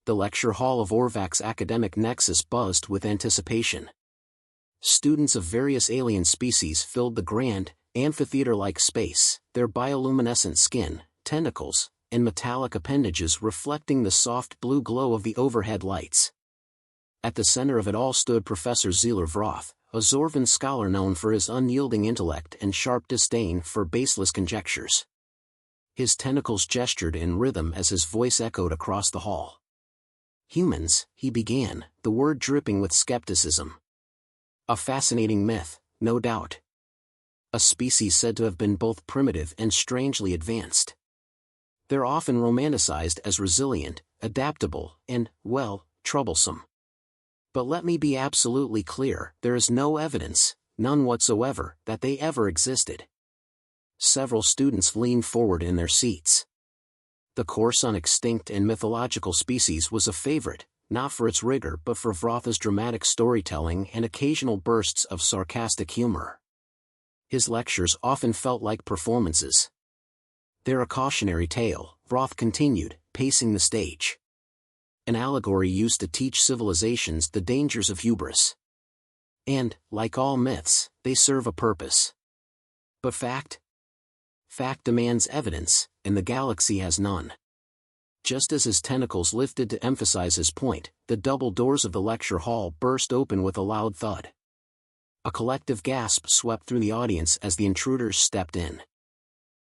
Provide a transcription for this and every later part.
The lecture hall of Orvac's academic nexus buzzed with anticipation. Students of various alien species filled the grand, amphitheater-like space, their bioluminescent skin, tentacles, and metallic appendages reflecting the soft blue glow of the overhead lights. At the center of it all stood Professor Zeller Vroth, a Zevran scholar known for his unyielding intellect and sharp disdain for baseless conjectures. His tentacles gestured in rhythm as his voice echoed across the hall. "Humans," he began, the word dripping with skepticism. "A fascinating myth, no doubt. A species said to have been both primitive and strangely advanced. They're often romanticized as resilient, adaptable, and, well, troublesome. But let me be absolutely clear, there is no evidence, none whatsoever, that they ever existed." Several students leaned forward in their seats. The course on extinct and mythological species was a favorite, not for its rigor but for Vroth's dramatic storytelling and occasional bursts of sarcastic humor. His lectures often felt like performances. "They're a cautionary tale," Vroth continued, pacing the stage. "An allegory used to teach civilizations the dangers of hubris. And, like all myths, they serve a purpose. But fact? Fact demands evidence, and the galaxy has none." Just as his tentacles lifted to emphasize his point, the double doors of the lecture hall burst open with a loud thud. A collective gasp swept through the audience as the intruders stepped in.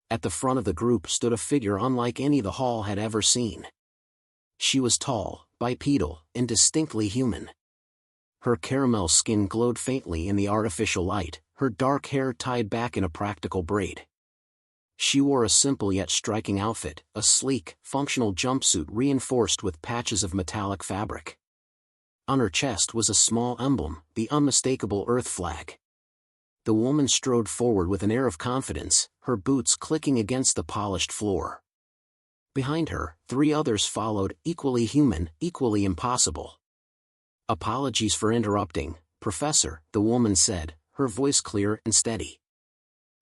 At the front of the group stood a figure unlike any the hall had ever seen. She was tall, bipedal, and distinctly human. Her caramel skin glowed faintly in the artificial light, her dark hair tied back in a practical braid. She wore a simple yet striking outfit, a sleek, functional jumpsuit reinforced with patches of metallic fabric. On her chest was a small emblem, the unmistakable Earth flag. The woman strode forward with an air of confidence, her boots clicking against the polished floor. Behind her, 3 others followed, equally human, equally impossible. "Apologies for interrupting, Professor," the woman said, her voice clear and steady.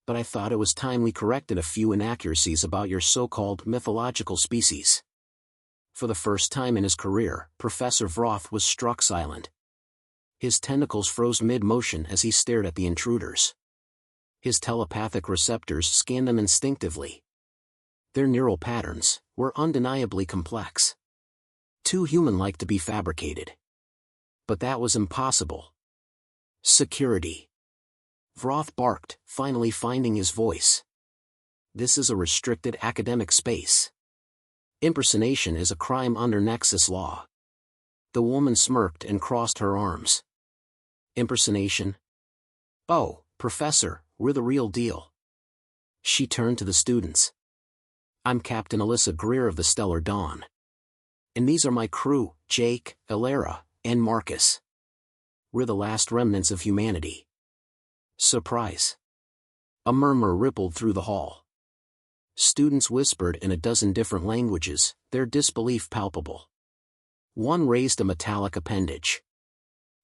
"But I thought it was time we corrected a few inaccuracies about your so-called mythological species." For the first time in his career, Professor Vroth was struck silent. His tentacles froze mid-motion as he stared at the intruders. His telepathic receptors scanned them instinctively. Their neural patterns were undeniably complex. Too human-like to be fabricated. But that was impossible. "Security," Vroth barked, finally finding his voice. "This is a restricted academic space. Impersonation is a crime under Nexus law." The woman smirked and crossed her arms. "Impersonation? Oh, Professor, we're the real deal." She turned to the students. "I'm Captain Alyssa Greer of the Stellar Dawn. And these are my crew, Jake, Elara, and Marcus. We're the last remnants of humanity." Surprise. A murmur rippled through the hall. Students whispered in a dozen different languages, their disbelief palpable. One raised a metallic appendage.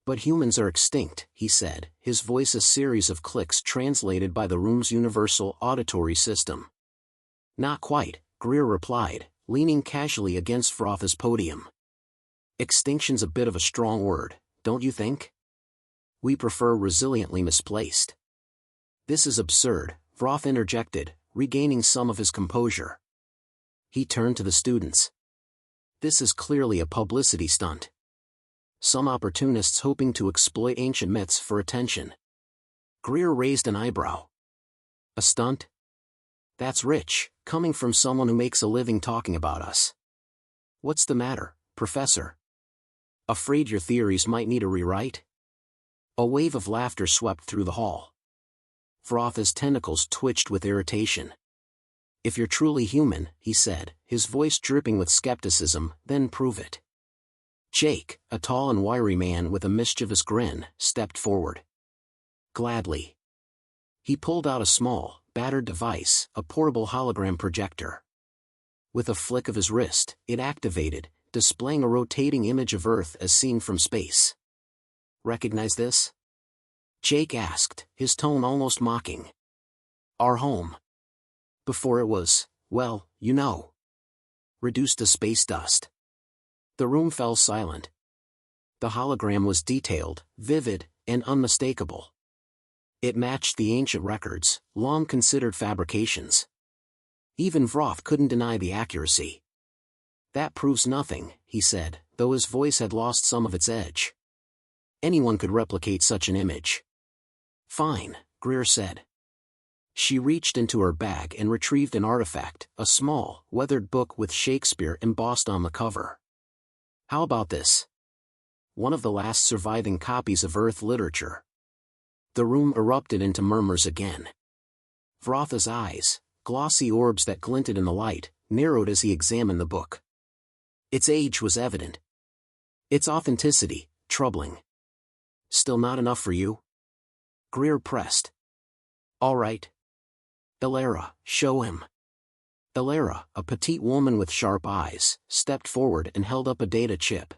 "But humans are extinct," he said, his voice a series of clicks translated by the room's universal auditory system. "Not quite," Greer replied, leaning casually against Vroth's podium. "Extinction's a bit of a strong word, don't you think? We prefer resiliently misplaced." "This is absurd," Vroth interjected, regaining some of his composure. He turned to the students. "This is clearly a publicity stunt. Some opportunists hoping to exploit ancient myths for attention." Greer raised an eyebrow. "A stunt? That's rich, coming from someone who makes a living talking about us. What's the matter, Professor? Afraid your theories might need a rewrite?" A wave of laughter swept through the hall. Vroth's tentacles twitched with irritation. "If you're truly human," he said, his voice dripping with skepticism, "then prove it." Jake, a tall and wiry man with a mischievous grin, stepped forward. "Gladly." He pulled out a small, battered device, a portable hologram projector. With a flick of his wrist, it activated, displaying a rotating image of Earth as seen from space. "Recognize this?" Jake asked, his tone almost mocking. "Our home. Before it was, well, you know. Reduced to space dust." The room fell silent. The hologram was detailed, vivid, and unmistakable. It matched the ancient records, long considered fabrications. Even Vroth couldn't deny the accuracy. "That proves nothing," he said, though his voice had lost some of its edge. "Anyone could replicate such an image." "Fine," Greer said. She reached into her bag and retrieved an artifact, a small, weathered book with Shakespeare embossed on the cover. "How about this? One of the last surviving copies of Earth literature." The room erupted into murmurs again. Vroth's eyes, glossy orbs that glinted in the light, narrowed as he examined the book. Its age was evident. Its authenticity, troubling. "Still not enough for you?" Greer pressed. "All right. Elara, show him." Elara, a petite woman with sharp eyes, stepped forward and held up a data chip.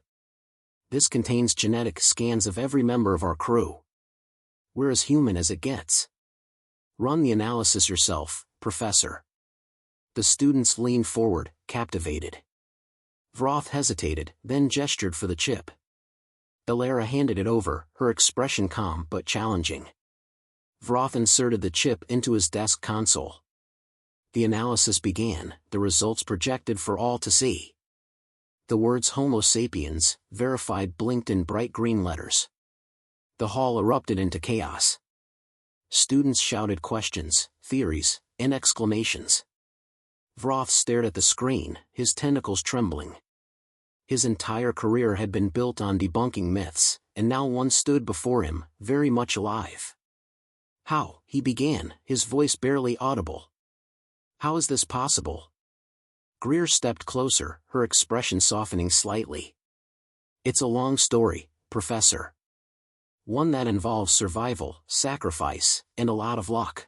"This contains genetic scans of every member of our crew. We're as human as it gets. Run the analysis yourself, Professor." The students leaned forward, captivated. Vroth hesitated, then gestured for the chip. Elara handed it over, her expression calm but challenging. Vroth inserted the chip into his desk console. The analysis began, the results projected for all to see. The words Homo sapiens, verified, blinked in bright green letters. The hall erupted into chaos. Students shouted questions, theories, and exclamations. Vroth stared at the screen, his tentacles trembling. His entire career had been built on debunking myths, and now one stood before him, very much alive. "How?" he began, his voice barely audible. "How is this possible?" Greer stepped closer, her expression softening slightly. "It's a long story, Professor. One that involves survival, sacrifice, and a lot of luck.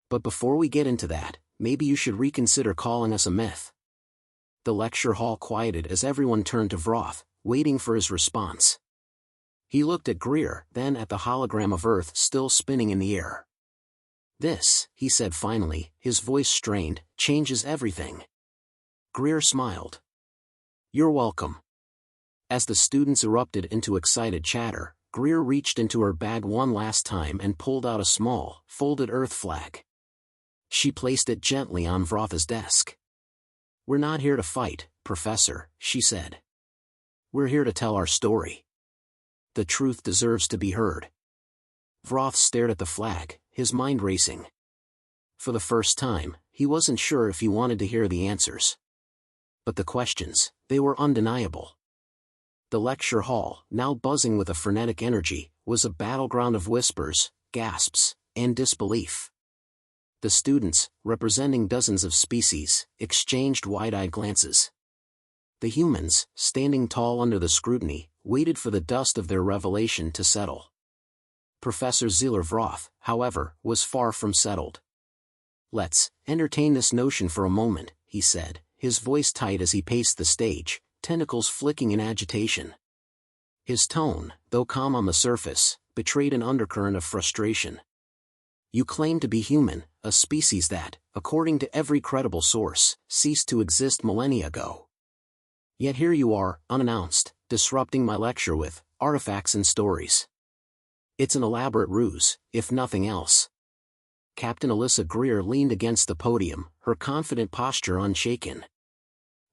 But before we get into that, maybe you should reconsider calling us a myth." The lecture hall quieted as everyone turned to Vroth, waiting for his response. He looked at Greer, then at the hologram of Earth still spinning in the air. "This," he said finally, his voice strained, "changes everything." Greer smiled. "You're welcome." As the students erupted into excited chatter, Greer reached into her bag one last time and pulled out a small, folded Earth flag. She placed it gently on Vroth's desk. "We're not here to fight, Professor," she said. "We're here to tell our story. The truth deserves to be heard." Vroth stared at the flag, his mind racing. For the first time, he wasn't sure if he wanted to hear the answers. But the questions, they were undeniable. The lecture hall, now buzzing with a frenetic energy, was a battleground of whispers, gasps, and disbelief. The students, representing dozens of species, exchanged wide-eyed glances. The humans, standing tall under the scrutiny, waited for the dust of their revelation to settle. Professor Zeller Vroth, however, was far from settled. "Let's entertain this notion for a moment," he said, his voice tight as he paced the stage, tentacles flicking in agitation. His tone, though calm on the surface, betrayed an undercurrent of frustration. "You claim to be human, a species that, according to every credible source, ceased to exist millennia ago. Yet here you are, unannounced, disrupting my lecture with artifacts and stories. It's an elaborate ruse, if nothing else." Captain Alyssa Greer leaned against the podium, her confident posture unshaken.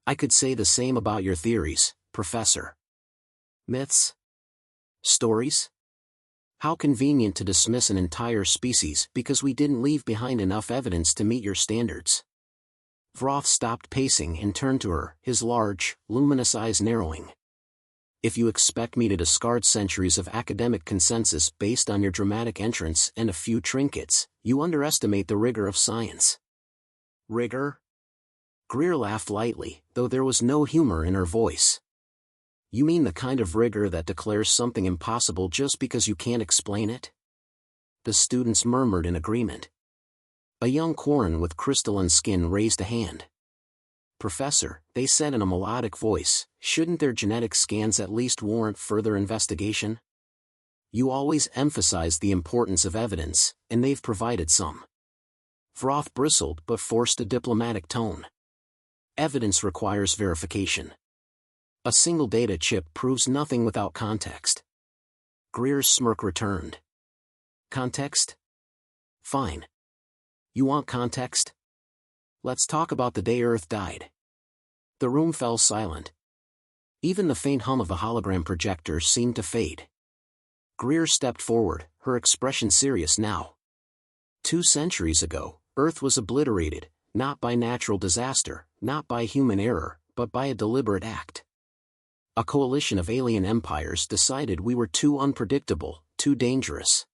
"I could say the same about your theories, Professor. Myths? Stories? How convenient to dismiss an entire species because we didn't leave behind enough evidence to meet your standards." Vroth stopped pacing and turned to her, his large, luminous eyes narrowing. "If you expect me to discard centuries of academic consensus based on your dramatic entrance and a few trinkets, you underestimate the rigor of science." "Rigor?" Greer laughed lightly, though there was no humor in her voice. "You mean the kind of rigor that declares something impossible just because you can't explain it?" The students murmured in agreement. A young Quarren with crystalline skin raised a hand. "Professor," they said in a melodic voice, "shouldn't their genetic scans at least warrant further investigation? You always emphasize the importance of evidence, and they've provided some." Vroth bristled but forced a diplomatic tone. "Evidence requires verification. A single data chip proves nothing without context. Greer's smirk returned. Context? Fine. You want context? Let's talk about the day Earth died. The room fell silent. Even the faint hum of the hologram projector seemed to fade. Greer stepped forward, her expression serious now. 2 centuries ago, Earth was obliterated, not by natural disaster, not by human error, but by a deliberate act. A coalition of alien empires decided we were too unpredictable, too dangerous.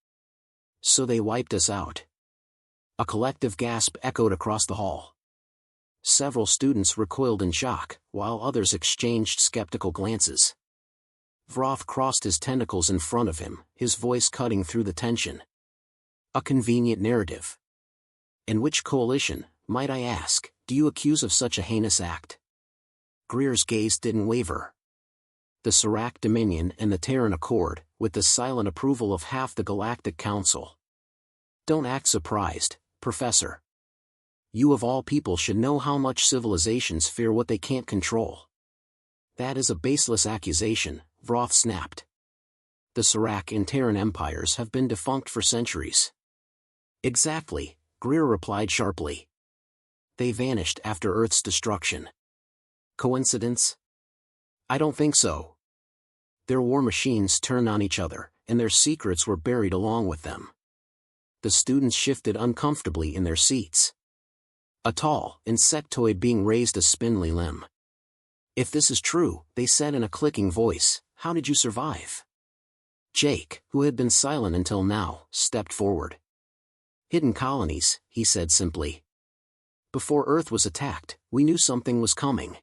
So they wiped us out. A collective gasp echoed across the hall. Several students recoiled in shock, while others exchanged skeptical glances. Vroth crossed his tentacles in front of him, his voice cutting through the tension. A convenient narrative. And which coalition, might I ask, do you accuse of such a heinous act? Greer's gaze didn't waver. The Serac Dominion and the Terran Accord, with the silent approval of half the Galactic Council. Don't act surprised, Professor. You of all people should know how much civilizations fear what they can't control. That is a baseless accusation, Vroth snapped. The Serac and Terran empires have been defunct for centuries. Exactly, Greer replied sharply. They vanished after Earth's destruction. Coincidence? I don't think so. Their war machines turned on each other, and their secrets were buried along with them. The students shifted uncomfortably in their seats. A tall insectoid being raised a spindly limb. If this is true, they said in a clicking voice, how did you survive? Jake, who had been silent until now, stepped forward. Hidden colonies, he said simply. Before Earth was attacked, we knew something was coming.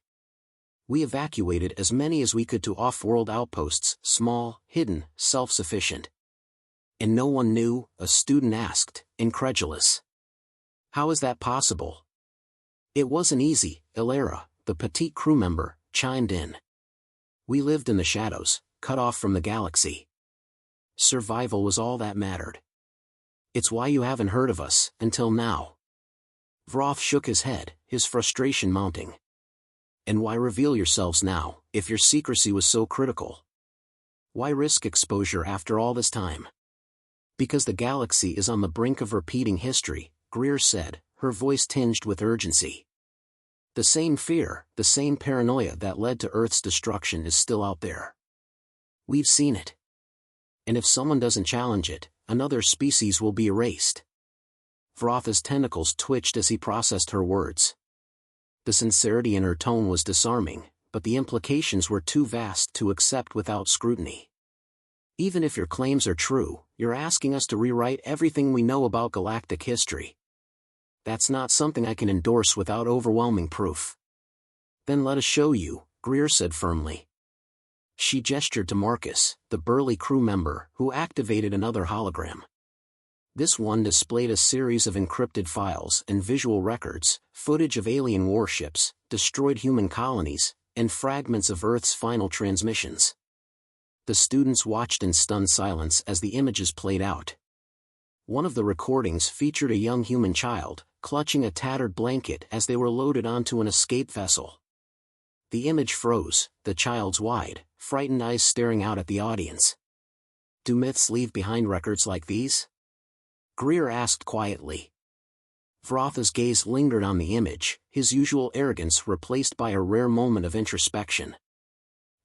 We evacuated as many as we could to off-world outposts, small, hidden, self-sufficient. And no one knew, a student asked, incredulous. How is that possible? It wasn't easy, Ilera, the petite crew member, chimed in. We lived in the shadows, cut off from the galaxy. Survival was all that mattered. It's why you haven't heard of us, until now. Vroth shook his head, his frustration mounting. And why reveal yourselves now, if your secrecy was so critical? Why risk exposure after all this time? Because the galaxy is on the brink of repeating history, Greer said, her voice tinged with urgency. The same fear, the same paranoia that led to Earth's destruction is still out there. We've seen it. And if someone doesn't challenge it, another species will be erased. Vroth's tentacles twitched as he processed her words. The sincerity in her tone was disarming, but the implications were too vast to accept without scrutiny. Even if your claims are true, you're asking us to rewrite everything we know about galactic history. That's not something I can endorse without overwhelming proof. Then let us show you, Greer said firmly. She gestured to Marcus, the burly crew member, who activated another hologram. This one displayed a series of encrypted files and visual records, footage of alien warships, destroyed human colonies, and fragments of Earth's final transmissions. The students watched in stunned silence as the images played out. One of the recordings featured a young human child, clutching a tattered blanket as they were loaded onto an escape vessel. The image froze, the child's wide, frightened eyes staring out at the audience. Do myths leave behind records like these? Greer asked quietly. Vroth's gaze lingered on the image, his usual arrogance replaced by a rare moment of introspection.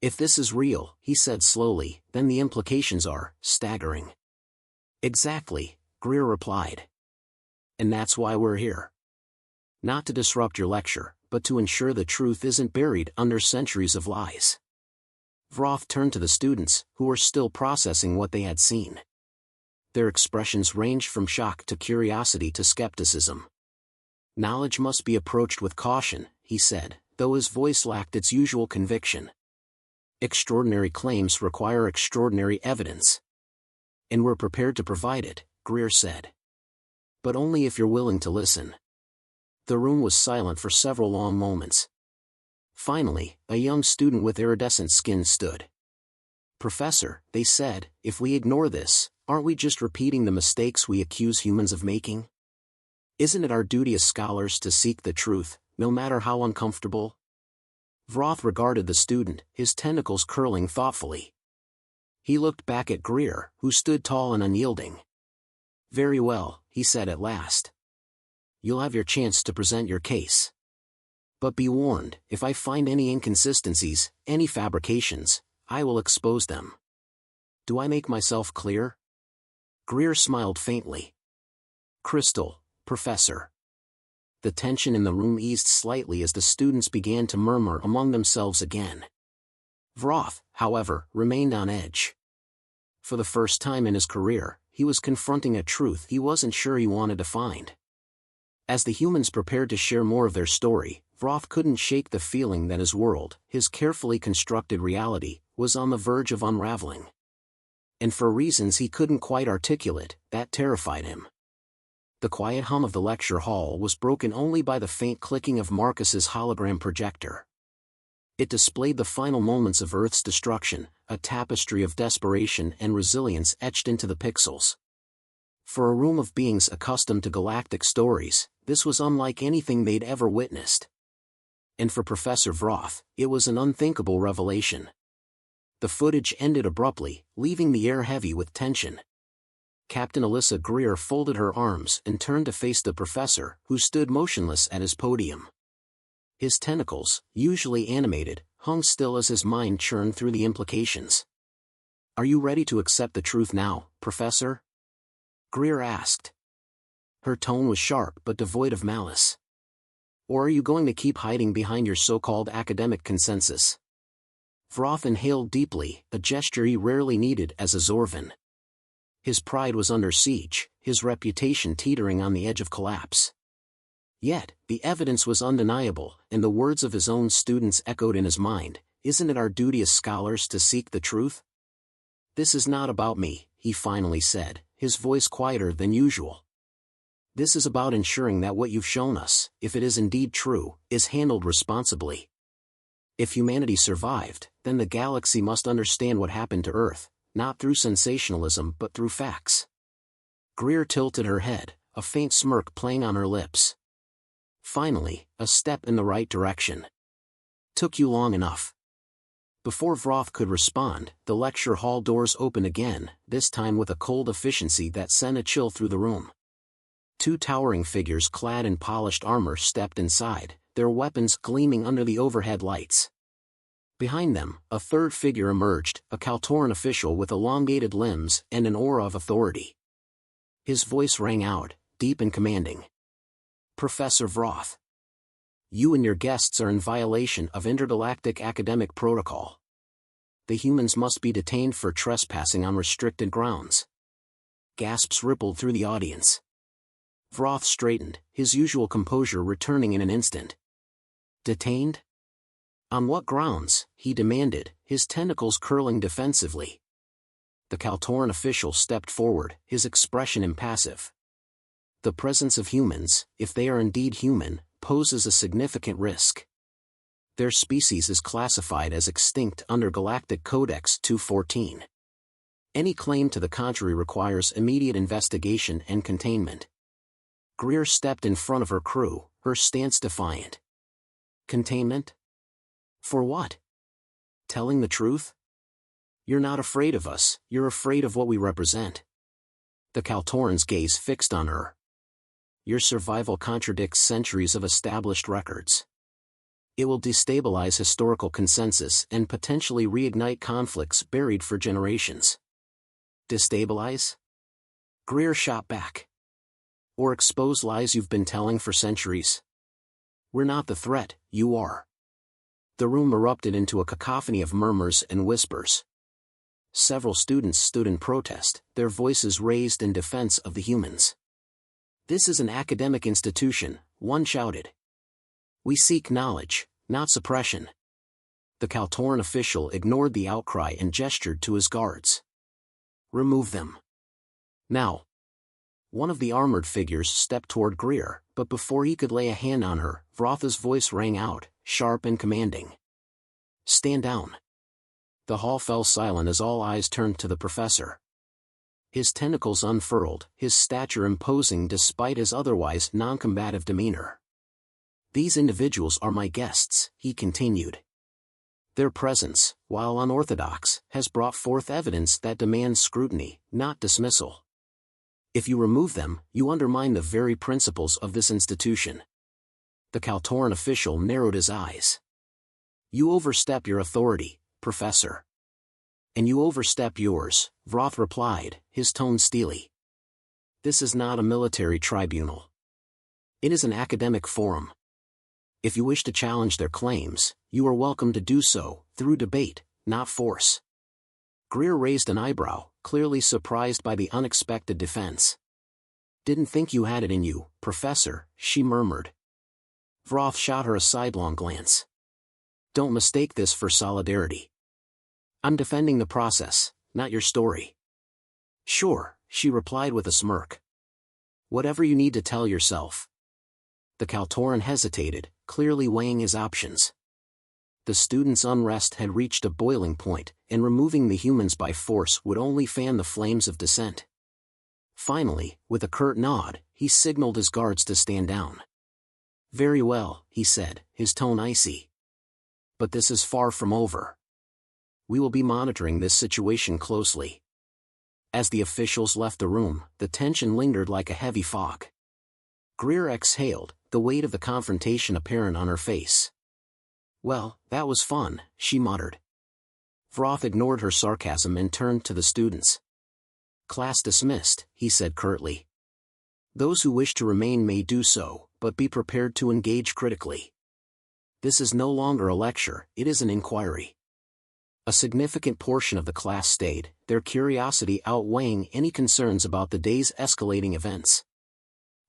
If this is real, he said slowly, then the implications are staggering. Exactly, Greer replied. And that's why we're here. Not to disrupt your lecture, but to ensure the truth isn't buried under centuries of lies. Vroth turned to the students, who were still processing what they had seen. Their expressions ranged from shock to curiosity to skepticism. Knowledge must be approached with caution, he said, though his voice lacked its usual conviction. Extraordinary claims require extraordinary evidence. And we're prepared to provide it, Greer said. But only if you're willing to listen. The room was silent for several long moments. Finally, a young student with iridescent skin stood. Professor, they said, if we ignore this, aren't we just repeating the mistakes we accuse humans of making? Isn't it our duty as scholars to seek the truth, no matter how uncomfortable? Vroth regarded the student, his tentacles curling thoughtfully. He looked back at Greer, who stood tall and unyielding. "Very well," he said at last. "You'll have your chance to present your case. But be warned, if I find any inconsistencies, any fabrications, I will expose them. Do I make myself clear?" Greer smiled faintly. "Crystal, Professor." The tension in the room eased slightly as the students began to murmur among themselves again. Vroth, however, remained on edge. For the first time in his career, he was confronting a truth he wasn't sure he wanted to find. As the humans prepared to share more of their story, Vroth couldn't shake the feeling that his world, his carefully constructed reality, was on the verge of unraveling. And for reasons he couldn't quite articulate, that terrified him. The quiet hum of the lecture hall was broken only by the faint clicking of Marcus's hologram projector. It displayed the final moments of Earth's destruction, a tapestry of desperation and resilience etched into the pixels. For a room of beings accustomed to galactic stories, this was unlike anything they'd ever witnessed. And for Professor Vroth, it was an unthinkable revelation. The footage ended abruptly, leaving the air heavy with tension. Captain Alyssa Greer folded her arms and turned to face the professor, who stood motionless at his podium. His tentacles, usually animated, hung still as his mind churned through the implications. "Are you ready to accept the truth now, Professor?" Greer asked. Her tone was sharp but devoid of malice. "Or are you going to keep hiding behind your so-called academic consensus?" Vroth inhaled deeply, a gesture he rarely needed as a Zorvan. His pride was under siege, his reputation teetering on the edge of collapse. Yet, the evidence was undeniable, and the words of his own students echoed in his mind, "Isn't it our duty as scholars to seek the truth?" "This is not about me," he finally said, his voice quieter than usual. "This is about ensuring that what you've shown us, if it is indeed true, is handled responsibly. If humanity survived, then the galaxy must understand what happened to Earth, not through sensationalism but through facts." Greer tilted her head, a faint smirk playing on her lips. "Finally, a step in the right direction. Took you long enough." Before Vroth could respond, the lecture hall doors opened again, this time with a cold efficiency that sent a chill through the room. Two towering figures clad in polished armor stepped inside, their weapons gleaming under the overhead lights. Behind them, a third figure emerged, a Kaltoran official with elongated limbs and an aura of authority. His voice rang out, deep and commanding. "Professor Vroth, you and your guests are in violation of intergalactic academic protocol. The humans must be detained for trespassing on restricted grounds." Gasps rippled through the audience. Vroth straightened, his usual composure returning in an instant. "Detained? On what grounds?" he demanded, his tentacles curling defensively. The Kaltoran official stepped forward, his expression impassive. "The presence of humans, if they are indeed human, poses a significant risk. Their species is classified as extinct under Galactic Codex 214. Any claim to the contrary requires immediate investigation and containment." Greer stepped in front of her crew, her stance defiant. "Containment? For what? Telling the truth? You're not afraid of us, you're afraid of what we represent." The Kaltoran's gaze fixed on her. "Your survival contradicts centuries of established records. It will destabilize historical consensus and potentially reignite conflicts buried for generations." "Destabilize?" Greer shot back. "Or expose lies you've been telling for centuries? We're not the threat, you are." The room erupted into a cacophony of murmurs and whispers. Several students stood in protest, their voices raised in defense of the humans. "This is an academic institution," one shouted. "We seek knowledge, not suppression." The Kaltoran official ignored the outcry and gestured to his guards. "Remove them. Now." One of the armored figures stepped toward Greer, but before he could lay a hand on her, Vroth's voice rang out, sharp and commanding. "Stand down." The hall fell silent as all eyes turned to the professor. His tentacles unfurled, his stature imposing despite his otherwise non-combative demeanor. "These individuals are my guests," he continued. Their presence, while unorthodox, has brought forth evidence that demands scrutiny, not dismissal. If you remove them, you undermine the very principles of this institution. The Kaltoran official narrowed his eyes. You overstep your authority, Professor. And you overstep yours, Vroth replied, his tone steely. This is not a military tribunal. It is an academic forum. If you wish to challenge their claims, you are welcome to do so, through debate, not force. Greer raised an eyebrow, clearly surprised by the unexpected defense. Didn't think you had it in you, Professor, she murmured. Vroth shot her a sidelong glance. Don't mistake this for solidarity. I'm defending the process, not your story. Sure, she replied with a smirk. Whatever you need to tell yourself. The Kaltoran hesitated, clearly weighing his options. The students' unrest had reached a boiling point, and removing the humans by force would only fan the flames of dissent. Finally, with a curt nod, he signaled his guards to stand down. Very well, he said, his tone icy. But this is far from over. We will be monitoring this situation closely. As the officials left the room, the tension lingered like a heavy fog. Greer exhaled, the weight of the confrontation apparent on her face. Well, that was fun, she muttered. Vroth ignored her sarcasm and turned to the students. Class dismissed, he said curtly. Those who wish to remain may do so, but be prepared to engage critically. This is no longer a lecture, it is an inquiry. A significant portion of the class stayed, their curiosity outweighing any concerns about the day's escalating events.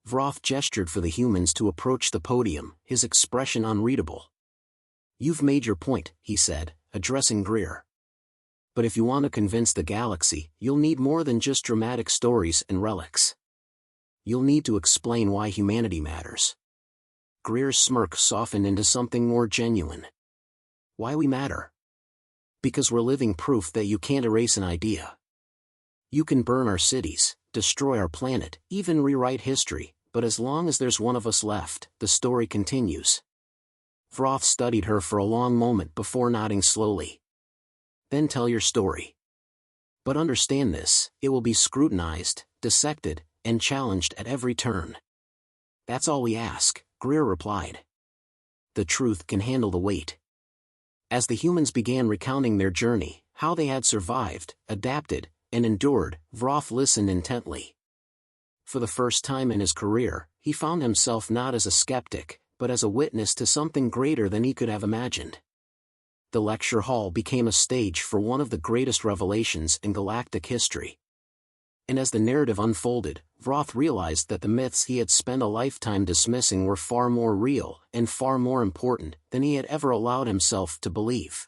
Vroth gestured for the humans to approach the podium, his expression unreadable. You've made your point, he said, addressing Greer. But if you want to convince the galaxy, you'll need more than just dramatic stories and relics. You'll need to explain why humanity matters. Greer's smirk softened into something more genuine. Why we matter? Because we're living proof that you can't erase an idea. You can burn our cities, destroy our planet, even rewrite history, but as long as there's one of us left, the story continues. Vroth studied her for a long moment before nodding slowly. Then tell your story. But understand this, it will be scrutinized, dissected, and challenged at every turn. That's all we ask, Greer replied. The truth can handle the weight. As the humans began recounting their journey, how they had survived, adapted, and endured, Vroth listened intently. For the first time in his career, he found himself not as a skeptic, but as a witness to something greater than he could have imagined. The lecture hall became a stage for one of the greatest revelations in galactic history. And as the narrative unfolded, Vroth realized that the myths he had spent a lifetime dismissing were far more real and far more important than he had ever allowed himself to believe.